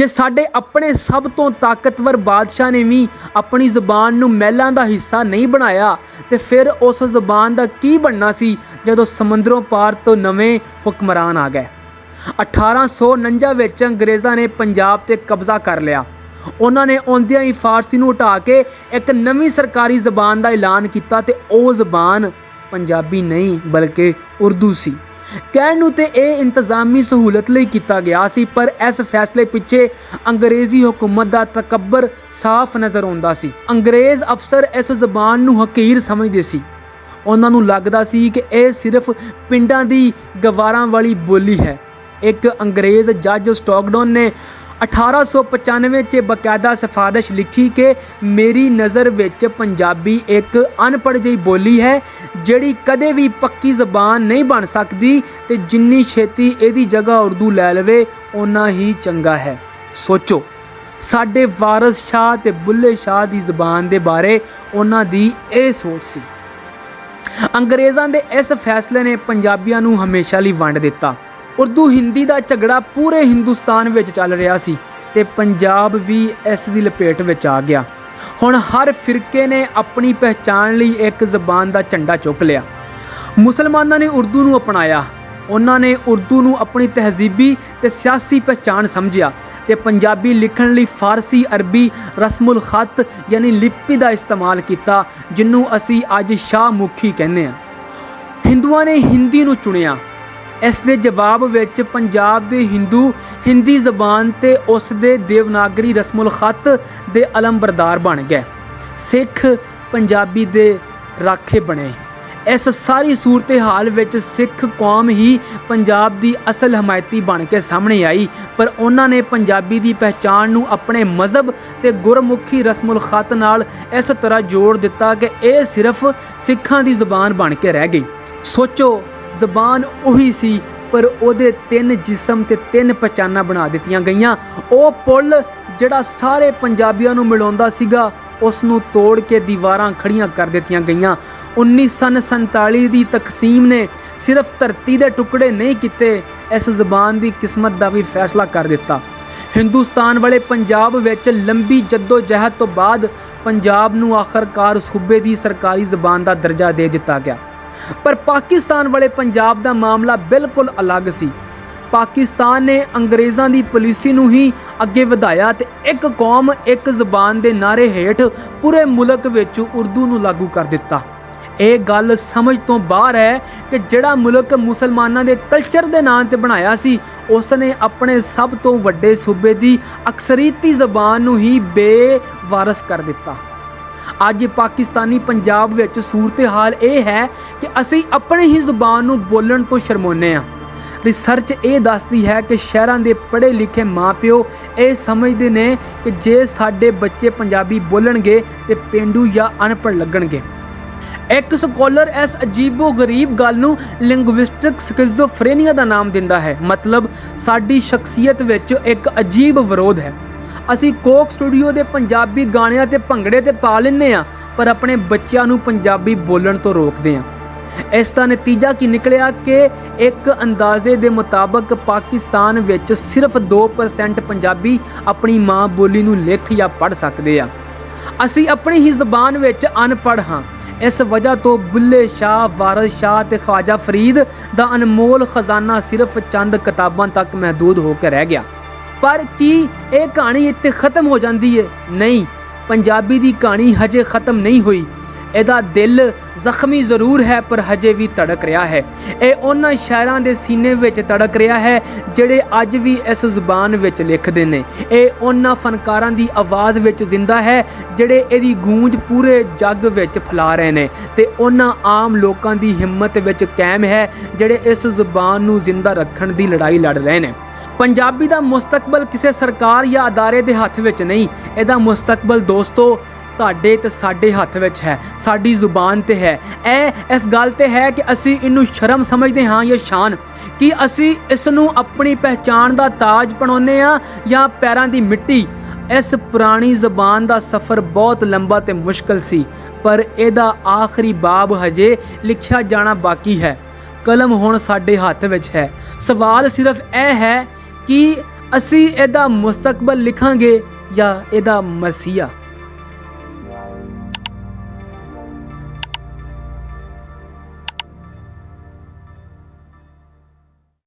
ਜੇ ਸਾਡੇ ਆਪਣੇ ਸਭ ਤੋਂ ਤਾਕਤਵਰ ਬਾਦਸ਼ਾਹ ਨੇ ਵੀ ਆਪਣੀ ਜ਼ੁਬਾਨ ਨੂੰ ਮਹਿਲਾਂ ਦਾ ਹਿੱਸਾ ਨਹੀਂ ਬਣਾਇਆ ਤੇ ਫਿਰ ਉਸ ਜ਼ੁਬਾਨ ਦਾ ਕੀ ਬਣਨਾ ਸੀ ਜਦੋਂ ਸਮੁੰਦਰੋਂ ਪਾਰ ਤੋਂ ਨਵੇਂ ਹੁਕਮਰਾਨ ਆ ਗਏ। 1849 ਵਿੱਚ ਅੰਗਰੇਜ਼ਾਂ ਨੇ ਪੰਜਾਬ ਤੇ ਕਬਜ਼ਾ ਕਰ ਲਿਆ। ਉਹਨਾਂ ਨੇ ਆਉਂਦਿਆਂ ਹੀ ਫਾਰਸੀ ਨੂੰ ਹਟਾ ਕੇ ਇੱਕ ਨਵੀਂ ਸਰਕਾਰੀ ਜ਼ੁਬਾਨ ਦਾ ਐਲਾਨ ਕੀਤਾ ਤੇ ਉਹ ਜ਼ੁਬਾਨ ਪੰਜਾਬੀ ਨਹੀਂ ਬਲਕਿ ਉਰਦੂ ਸੀ। ਕਹਿਣ ਨੂੰ ਤੇ ਇਹ ਇੰਤਜ਼ਾਮੀ ਸਹੂਲਤ ਲਈ ਕੀਤਾ ਗਿਆ ਸੀ, ਪਰ ਇਸ ਫੈਸਲੇ ਪਿੱਛੇ ਅੰਗਰੇਜ਼ੀ ਹਕੂਮਤ ਦਾ ਤਕੱਬਰ ਸਾਫ਼ ਨਜ਼ਰ ਆਉਂਦਾ ਸੀ। ਅੰਗਰੇਜ਼ ਅਫਸਰ ਇਸ ਜ਼ੁਬਾਨ ਨੂੰ ਹਕੀਰ ਸਮਝਦੇ ਸੀ। ਉਹਨਾਂ ਨੂੰ ਲੱਗਦਾ ਸੀ ਕਿ ਇਹ ਸਿਰਫ ਪਿੰਡਾਂ ਦੀ ਗਵਾਰਾਂ ਵਾਲੀ ਬੋਲੀ ਹੈ। ਇੱਕ ਅੰਗਰੇਜ਼ ਜੱਜ ਸਟਾਕਡਨ ਨੇ 1895 'ਚ ਬਕਾਇਦਾ ਸਿਫਾਰਿਸ਼ ਲਿਖੀ ਕਿ ਮੇਰੀ ਨਜ਼ਰ ਵਿੱਚ ਪੰਜਾਬੀ ਇੱਕ ਅਨਪੜ੍ਹ ਜਿਹੀ ਬੋਲੀ ਹੈ ਜਿਹੜੀ ਕਦੇ ਵੀ ਪੱਕੀ ਜ਼ਬਾਨ ਨਹੀਂ ਬਣ ਸਕਦੀ ਤੇ ਜਿੰਨੀ ਛੇਤੀ ਇਹਦੀ ਜਗ੍ਹਾ ਉਰਦੂ ਲੈ ਲਵੇ ਓਨਾ ਹੀ ਚੰਗਾ ਹੈ। ਸੋਚੋ, ਸਾਡੇ ਵਾਰਿਸ ਸ਼ਾਹ ਤੇ ਬੁੱਲੇ ਸ਼ਾਹ ਦੀ ਜ਼ਬਾਨ ਦੇ ਬਾਰੇ ਉਹਨਾਂ ਦੀ ਇਹ ਸੋਚ ਸੀ। ਅੰਗਰੇਜ਼ਾਂ ਦੇ ਇਸ ਫੈਸਲੇ ਨੇ ਪੰਜਾਬੀਆਂ ਨੂੰ ਹਮੇਸ਼ਾ ਲਈ ਵੰਡ ਦਿੱਤਾ। ਉਰਦੂ ਹਿੰਦੀ ਦਾ ਝਗੜਾ ਪੂਰੇ ਹਿੰਦੁਸਤਾਨ ਵਿੱਚ ਚੱਲ ਰਿਹਾ ਸੀ ਤੇ ਪੰਜਾਬ ਵੀ ਇਸ ਦੀ ਲਪੇਟ ਵਿੱਚ ਆ ਗਿਆ। ਹੁਣ ਹਰ ਫਿਰਕੇ ਨੇ ਆਪਣੀ ਪਹਿਚਾਣ ਲਈ ਇੱਕ ਜ਼ਬਾਨ ਦਾ ਝੰਡਾ ਚੁੱਕ ਲਿਆ। ਮੁਸਲਮਾਨਾਂ ਨੇ ਉਰਦੂ ਨੂੰ ਅਪਣਾਇਆ। ਉਹਨਾਂ ਨੇ ਉਰਦੂ ਨੂੰ ਆਪਣੀ ਤਹਿਜ਼ੀਬੀ ਤੇ ਸਿਆਸੀ ਪਹਿਚਾਣ ਸਮਝਿਆ ਤੇ ਪੰਜਾਬੀ ਲਿਖਣ ਲਈ ਫਾਰਸੀ ਅਰਬੀ ਰਸਮੁਲ ਖਤ ਯਾਨੀ ਲਿਪੀ ਦਾ ਇਸਤੇਮਾਲ ਕੀਤਾ, ਜਿਹਨੂੰ ਅਸੀਂ ਅੱਜ ਸ਼ਾਹਮੁਖੀ ਕਹਿੰਦੇ ਹਾਂ। ਹਿੰਦੂਆਂ ਨੇ ਹਿੰਦੀ ਨੂੰ ਚੁਣਿਆ। ਇਸ ਦੇ ਜਵਾਬ ਵਿੱਚ ਪੰਜਾਬ ਦੇ ਹਿੰਦੂ ਹਿੰਦੀ ਜ਼ਬਾਨ ਤੇ ਉਸ ਦੇ ਦੇਵਨਾਗਰੀ ਰਸਮੁਲ ਖਤ ਦੇ ਅਲਮਬਰਦਾਰ ਬਣ ਗਏ। ਸਿੱਖ ਪੰਜਾਬੀ ਦੇ ਰਾਖੇ ਬਣੇ। ਇਸ ਸਾਰੀ ਸੂਰਤ ਹਾਲ ਵਿੱਚ ਸਿੱਖ ਕੌਮ ਹੀ ਪੰਜਾਬ ਦੀ ਅਸਲ ਹਮਾਇਤੀ ਬਣ ਕੇ ਸਾਹਮਣੇ ਆਈ, ਪਰ ਉਹਨਾਂ ਨੇ ਪੰਜਾਬੀ ਦੀ ਪਹਿਚਾਣ ਨੂੰ ਆਪਣੇ ਮਜ਼ਹਬ ਤੇ ਗੁਰਮੁਖੀ ਰਸਮੁਲ ਖਤ ਨਾਲ ਇਸ ਤਰ੍ਹਾਂ ਜੋੜ ਦਿੱਤਾ ਕਿ ਇਹ ਸਿਰਫ ਸਿੱਖਾਂ ਦੀ ਜ਼ਬਾਨ ਬਣ ਕੇ ਰਹਿ ਗਈ। ਸੋਚੋ, ਜ਼ਬਾਨ ਉਹੀ ਸੀ ਪਰ ਉਹਦੇ 3 ਜਿਸਮ ਤੇ 3 ਪਹਿਚਾਨਾਂ ਬਣਾ ਦਿੱਤੀਆਂ ਗਈਆਂ। ਉਹ ਪੁੱਲ ਜਿਹੜਾ ਸਾਰੇ ਪੰਜਾਬੀਆਂ ਨੂੰ ਮਿਲਾਉਂਦਾ ਸੀਗਾ ਉਸ ਨੂੰ ਤੋੜ ਕੇ ਦੀਵਾਰਾਂ ਖੜੀਆਂ ਕਰ ਦਿੱਤੀਆਂ ਗਈਆਂ। 1947 ਦੀ ਤਕਸੀਮ ਨੇ ਸਿਰਫ ਧਰਤੀ ਦੇ ਟੁਕੜੇ ਨਹੀਂ ਕੀਤੇ, ਇਸ ਜ਼ਬਾਨ ਦੀ ਕਿਸਮਤ ਦਾ ਵੀ ਫੈਸਲਾ ਕਰ ਦਿੱਤਾ। ਹਿੰਦੁਸਤਾਨ ਵਾਲੇ ਪੰਜਾਬ ਵਿੱਚ ਲੰਬੀ ਜੱਦੋ-ਜਹਿਦ ਤੋਂ ਬਾਅਦ ਪੰਜਾਬ ਨੂੰ ਆਖਰਕਾਰ ਸੂਬੇ ਦੀ ਸਰਕਾਰੀ ਜ਼ਬਾਨ ਦਾ ਦਰਜਾ ਦੇ ਦਿੱਤਾ ਗਿਆ। ਪਰ ਪਾਕਿਸਤਾਨ ਵਾਲੇ ਪੰਜਾਬ ਦਾ ਮਾਮਲਾ ਬਿਲਕੁਲ ਅਲੱਗ ਸੀ। ਪਾਕਿਸਤਾਨ ਨੇ ਅੰਗਰੇਜ਼ਾਂ ਦੀ ਪਾਲਿਸੀ ਨੂੰ ਹੀ ਅੱਗੇ ਵਧਾਇਆ ਤੇ ਇੱਕ ਕੌਮ ਇੱਕ ਜ਼ਬਾਨ ਦੇ ਨਾਅਰੇ ਹੇਠ ਪੂਰੇ ਮੁਲਕ ਵਿੱਚ ਉਰਦੂ ਨੂੰ ਲਾਗੂ ਕਰ ਦਿੱਤਾ। ਇਹ ਗੱਲ ਸਮਝ ਤੋਂ ਬਾਹਰ ਹੈ ਕਿ ਜਿਹੜਾ ਮੁਲਕ ਮੁਸਲਮਾਨਾਂ ਦੇ ਕਲਚਰ ਦੇ ਨਾਂ ਤੇ ਬਣਾਇਆ ਸੀ ਉਸ ਨੇ ਆਪਣੇ ਸਭ ਤੋਂ ਵੱਡੇ ਸੂਬੇ ਦੀ ਅਕਸਰੀਤੀ ਜ਼ਬਾਨ ਨੂੰ ਹੀ ਬੇਵਾਰਸ ਕਰ ਦਿੱਤਾ। ਅੱਜ ਪਾਕਿਸਤਾਨੀ ਪੰਜਾਬ ਵਿੱਚ ਸੂਰਤ ਹਾਲ ਇਹ ਹੈ ਕਿ ਅਸੀਂ ਆਪਣੀ ਹੀ ਜ਼ੁਬਾਨ ਨੂੰ ਬੋਲਣ ਤੋਂ ਸ਼ਰਮਾਉਂਦੇ ਹਾਂ। ਰਿਸਰਚ ਇਹ ਦੱਸਦੀ ਹੈ ਕਿ ਸ਼ਹਿਰਾਂ ਦੇ ਪੜ੍ਹੇ ਲਿਖੇ ਮਾਂ-ਪਿਓ ਇਹ ਸਮਝਦੇ ਨੇ ਕਿ ਜੇ ਸਾਡੇ ਬੱਚੇ ਪੰਜਾਬੀ ਬੋਲਣਗੇ ਤੇ ਪੇਂਡੂ ਜਾਂ ਅਨਪੜ੍ਹ ਲੱਗਣਗੇ। ਇੱਕ ਸਕਾਲਰ ਇਸ ਅਜੀਬੋ-ਗਰੀਬ ਗੱਲ ਨੂੰ ਲਿੰਗੁਇਸਟਿਕ ਸਕਿਜ਼ੋਫਰੇਨੀਆ ਦਾ ਨਾਮ ਦਿੰਦਾ ਹੈ। ਮਤਲਬ ਸਾਡੀ ਸ਼ਖਸੀਅਤ ਵਿੱਚ ਇੱਕ ਅਜੀਬ ਵਿਰੋਧ ਹੈ। ਅਸੀਂ ਕੋਕ ਸਟੂਡੀਓ ਦੇ ਪੰਜਾਬੀ ਗਾਣਿਆਂ ਤੇ ਭੰਗੜੇ ਤੇ ਪਾ ਲੈਂਦੇ ਹਾਂ ਪਰ ਆਪਣੇ ਬੱਚਿਆਂ ਨੂੰ ਪੰਜਾਬੀ ਬੋਲਣ ਤੋਂ ਰੋਕਦੇ ਹਾਂ। ਇਸ ਦਾ ਨਤੀਜਾ ਕੀ ਨਿਕਲਿਆ ਕਿ ਇੱਕ ਅੰਦਾਜ਼ੇ ਦੇ ਮੁਤਾਬਕ ਪਾਕਿਸਤਾਨ ਵਿੱਚ ਸਿਰਫ 2% ਪੰਜਾਬੀ ਆਪਣੀ ਮਾਂ ਬੋਲੀ ਨੂੰ ਲਿਖ ਜਾਂ ਪੜ੍ਹ ਸਕਦੇ ਆ। ਅਸੀਂ ਆਪਣੀ ਹੀ ਜ਼ਬਾਨ ਵਿੱਚ ਅਨਪੜ੍ਹ ਹਾਂ। ਇਸ ਵਜ੍ਹਾ ਤੋਂ ਬੁੱਲੇ ਸ਼ਾਹ, ਵਾਰਿਸ ਸ਼ਾਹ ਤੇ ਖਵਾਜਾ ਫਰੀਦ ਦਾ ਅਨਮੋਲ ਖਜ਼ਾਨਾ ਸਿਰਫ ਚੰਦ ਕਿਤਾਬਾਂ ਤੱਕ ਮਹਿਦੂਦ ਹੋ ਕੇ ਰਹਿ ਗਿਆ। ਪਰ ਕੀ ਇਹ ਕਹਾਣੀ ਇੱਥੇ ਖਤਮ ਹੋ ਜਾਂਦੀ ਹੈ? ਨਹੀਂ, ਪੰਜਾਬੀ ਦੀ ਕਹਾਣੀ ਹਜੇ ਖਤਮ ਨਹੀਂ ਹੋਈ। ਇਹਦਾ ਦਿਲ ਜ਼ਖਮੀ ਜ਼ਰੂਰ ਹੈ ਪਰ ਹਜੇ ਵੀ ਧੜਕ ਰਿਹਾ ਹੈ। ਇਹ ਉਹਨਾਂ ਸ਼ਾਇਰਾਂ ਦੇ ਸੀਨੇ ਵਿੱਚ ਧੜਕ ਰਿਹਾ ਹੈ ਜਿਹੜੇ ਅੱਜ ਵੀ ਇਸ ਜ਼ੁਬਾਨ ਵਿੱਚ ਲਿਖਦੇ ਨੇ। ਇਹ ਉਹਨਾਂ ਫਨਕਾਰਾਂ ਦੀ ਆਵਾਜ਼ ਵਿੱਚ ਜ਼ਿੰਦਾ ਹੈ ਜਿਹੜੇ ਇਹਦੀ ਗੂੰਜ ਪੂਰੇ ਜੱਗ ਵਿੱਚ ਫੈਲਾ ਰਹੇ ਨੇ ਤੇ ਉਹਨਾਂ ਆਮ ਲੋਕਾਂ ਦੀ ਹਿੰਮਤ ਵਿੱਚ ਕਾਇਮ ਹੈ ਜਿਹੜੇ ਇਸ ਜ਼ੁਬਾਨ ਨੂੰ ਜ਼ਿੰਦਾ ਰੱਖਣ ਦੀ ਲੜਾਈ ਲੜ ਰਹੇ ਨੇ। ਪੰਜਾਬੀ ਦਾ ਮੁਸਤਕਬਲ ਕਿਸੇ ਸਰਕਾਰ ਜਾਂ ਅਦਾਰੇ ਦੇ ਹੱਥ ਵਿੱਚ ਨਹੀਂ। ਇਹਦਾ ਮੁਸਤਕਬਲ ਦੋਸਤੋ ਤੁਹਾਡੇ ਤੇ ਸਾਡੇ ਹੱਥ ਵਿੱਚ ਹੈ, ਸਾਡੀ ਜ਼ੁਬਾਨ ਤੇ ਹੈ। ਇਹ ਇਸ ਗੱਲ ਤੇ ਹੈ ਕਿ ਅਸੀਂ ਇਹਨੂੰ ਸ਼ਰਮ ਸਮਝਦੇ ਹਾਂ ਜਾਂ ਸ਼ਾਨ। ਕਿ ਅਸੀਂ ਇਸ ਨੂੰ ਆਪਣੀ ਪਹਿਚਾਣ ਦਾ ਤਾਜ ਬਣਾਉਂਦੇ ਹਾਂ ਜਾਂ ਪੈਰਾਂ ਦੀ ਮਿੱਟੀ। ਇਸ ਪੁਰਾਣੀ ਜ਼ਬਾਨ ਦਾ ਸਫ਼ਰ ਬਹੁਤ ਲੰਬਾ ਤੇ ਮੁਸ਼ਕਲ ਸੀ ਪਰ ਇਹਦਾ ਆਖਰੀ ਬਾਬ ਹਜੇ ਲਿਖਿਆ ਜਾਣਾ ਬਾਕੀ ਹੈ। ਕਲਮ ਹੁਣ ਸਾਡੇ ਹੱਥ ਵਿੱਚ ਹੈ। ਸਵਾਲ ਸਿਰਫ ਇਹ ਹੈ ਕਿ ਅਸੀਂ ਇਹਦਾ ਮੁਸਤਕਬਲ ਲਿਖਾਂਗੇ ਜਾਂ ਇਹਦਾ ਮਸੀਹਾ।